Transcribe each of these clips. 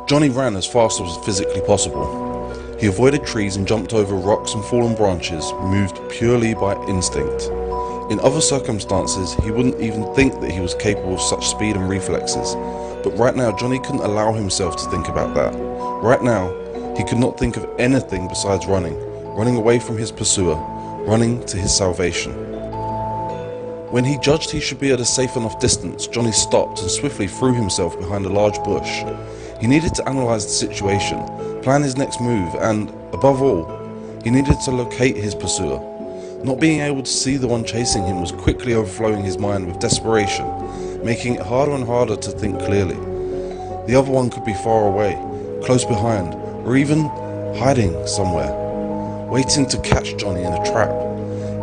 Johnny ran as fast as was physically possible. He avoided trees and jumped over rocks and fallen branches, moved purely by instinct. In other circumstances, he wouldn't even think that he was capable of such speed and reflexes. But right now, Johnny couldn't allow himself to think about that. Right now, he could not think of anything besides running away from his pursuer, running to his salvation. When he judged he should be at a safe enough distance, Johnny stopped and swiftly threw himself behind a large bush. He needed to analyze the situation, plan his next move, and, above all, he needed to locate his pursuer. Not being able to see the one chasing him was quickly overflowing his mind with desperation, making it harder and harder to think clearly. The other one could be far away, close behind, or even hiding somewhere, waiting to catch Johnny in a trap.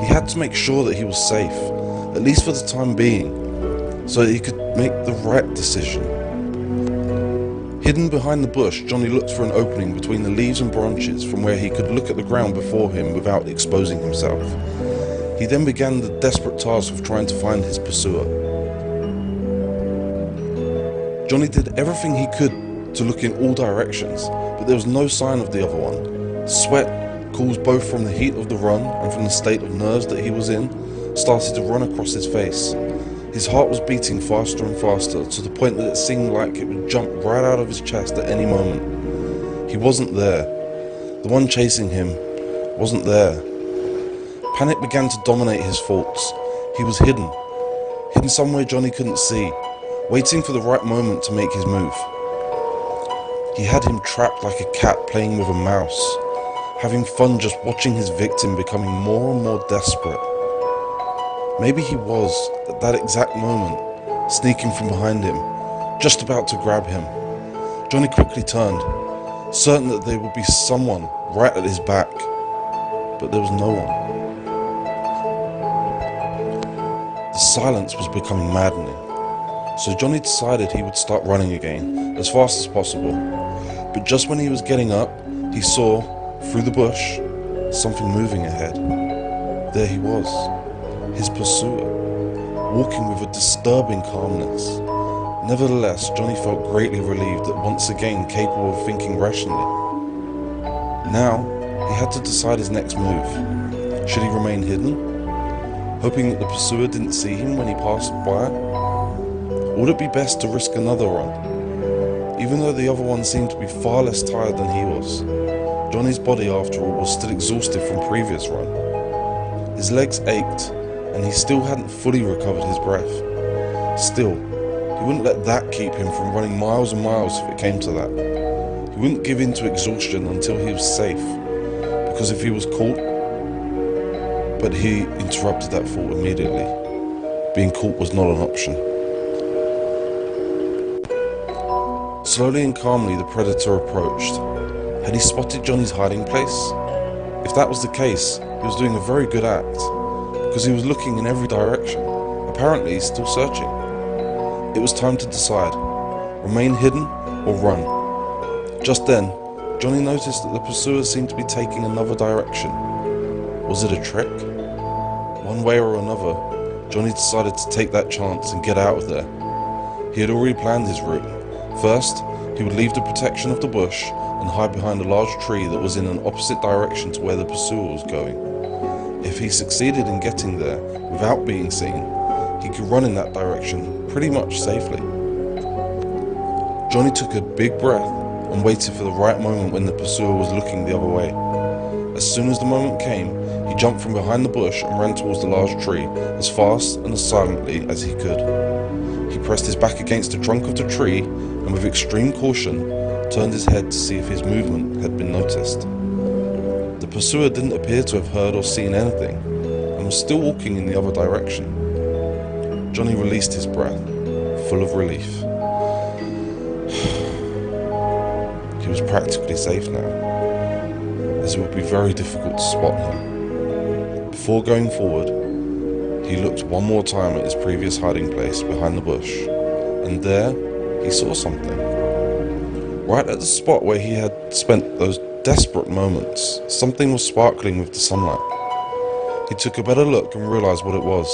He had to make sure that he was safe, at least for the time being, so that he could make the right decision. Hidden behind the bush, Johnny looked for an opening between the leaves and branches from where he could look at the ground before him without exposing himself. He then began the desperate task of trying to find his pursuer. Johnny did everything he could to look in all directions, but there was no sign of the other one. Sweat, caused both from the heat of the run and from the state of nerves that he was in, started to run across his face. His heart was beating faster and faster, to the point that it seemed like it would jump right out of his chest at any moment. He wasn't there. The one chasing him wasn't there. Panic began to dominate his thoughts. He was hidden somewhere Johnny couldn't see, waiting for the right moment to make his move. He had him trapped like a cat playing with a mouse, having fun just watching his victim becoming more and more desperate. Maybe he was, at that exact moment, sneaking from behind him, just about to grab him. Johnny quickly turned, certain that there would be someone right at his back, but there was no one. The silence was becoming maddening, so Johnny decided he would start running again, as fast as possible. But just when he was getting up, he saw, through the bush, something moving ahead. There he was. His pursuer, walking with a disturbing calmness. Nevertheless, Johnny felt greatly relieved that once again capable of thinking rationally. Now, he had to decide his next move. Should he remain hidden, hoping that the pursuer didn't see him when he passed by? Or would it be best to risk another run? Even though the other one seemed to be far less tired than he was, Johnny's body, after all, was still exhausted from previous run. His legs ached, and he still hadn't fully recovered his breath. Still, he wouldn't let that keep him from running miles and miles if it came to that. He wouldn't give in to exhaustion until he was safe, because if he was caught... But he interrupted that thought immediately. Being caught was not an option. Slowly and calmly the predator approached. Had he spotted Johnny's hiding place? If that was the case, he was doing a very good act, because he was looking in every direction, apparently still searching. It was time to decide, remain hidden or run. Just then, Johnny noticed that the pursuer seemed to be taking another direction. Was it a trick? One way or another, Johnny decided to take that chance and get out of there. He had already planned his route. First, he would leave the protection of the bush and hide behind a large tree that was in an opposite direction to where the pursuer was going. If he succeeded in getting there without being seen, he could run in that direction pretty much safely. Johnny took a big breath and waited for the right moment when the pursuer was looking the other way. As soon as the moment came, he jumped from behind the bush and ran towards the large tree as fast and as silently as he could. He pressed his back against the trunk of the tree and with extreme caution turned his head to see if his movement had been noticed. The pursuer didn't appear to have heard or seen anything, and was still walking in the other direction. Johnny released his breath, full of relief. He was practically safe now, as it would be very difficult to spot him. Before going forward, he looked one more time at his previous hiding place behind the bush, and there he saw something. Right at the spot where he had spent those desperate moments, something was sparkling with the sunlight. He took a better look and realized what it was.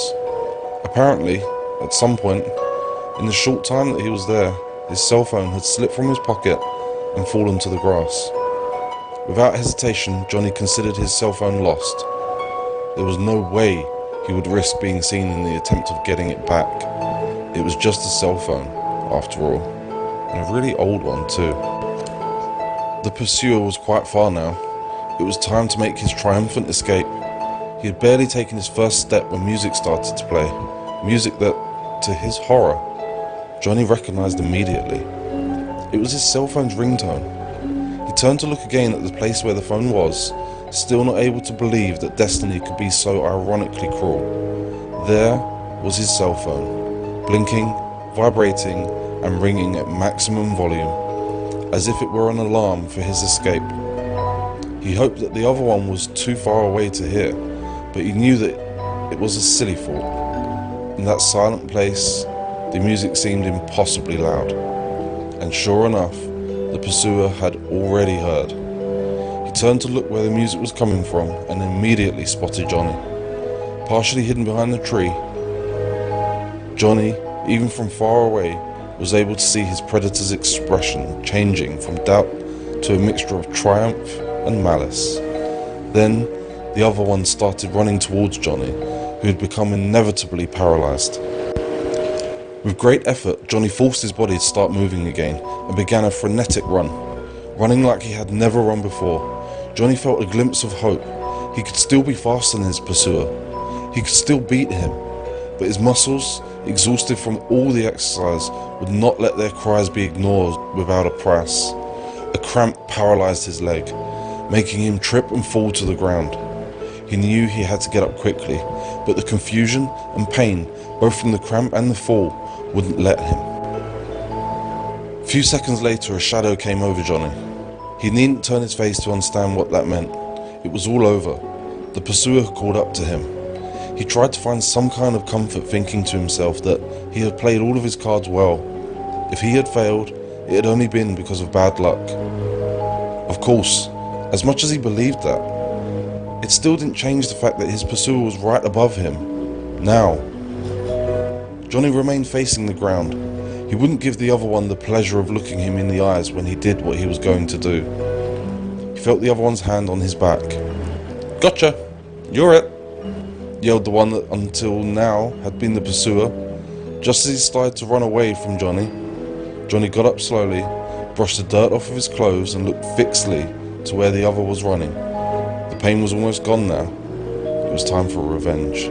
Apparently, at some point, in the short time that he was there, his cell phone had slipped from his pocket and fallen to the grass. Without hesitation, Johnny considered his cell phone lost. There was no way he would risk being seen in the attempt of getting it back. It was just a cell phone, after all, and a really old one too. The pursuer was quite far now. It was time to make his triumphant escape. He had barely taken his first step when music started to play, music that, to his horror, Johnny recognized immediately. It was his cell phone's ringtone. He turned to look again at the place where the phone was, still not able to believe that destiny could be so ironically cruel. There was his cell phone, blinking, vibrating, and ringing at maximum volume, as if it were an alarm for his escape. He hoped that the other one was too far away to hear, but he knew that it was a silly thought. In that silent place, the music seemed impossibly loud, and sure enough, the pursuer had already heard. He turned to look where the music was coming from and immediately spotted Johnny. Partially hidden behind the tree, Johnny, even from far away, was able to see his predator's expression changing from doubt to a mixture of triumph and malice. Then, the other one started running towards Johnny, who had become inevitably paralyzed. With great effort, Johnny forced his body to start moving again and began a frenetic run, running like he had never run before. Johnny felt a glimpse of hope. He could still be faster than his pursuer. He could still beat him, but his muscles, exhausted from all the exercise, would not let their cries be ignored without a price. A cramp paralyzed his leg, making him trip and fall to the ground. He knew he had to get up quickly, but the confusion and pain, both from the cramp and the fall, wouldn't let him. A few seconds later, a shadow came over Johnny. He needn't turn his face to understand what that meant. It was all over. The pursuer had caught up to him. He tried to find some kind of comfort, thinking to himself that he had played all of his cards well. If he had failed, it had only been because of bad luck. Of course, as much as he believed that, it still didn't change the fact that his pursuer was right above him. Now, Johnny remained facing the ground. He wouldn't give the other one the pleasure of looking him in the eyes when he did what he was going to do. He felt the other one's hand on his back. "Gotcha! You're it!" yelled the one that until now had been the pursuer. Just as he started to run away from Johnny, Johnny got up slowly, brushed the dirt off of his clothes and looked fixedly to where the other was running. The pain was almost gone now. It was time for revenge.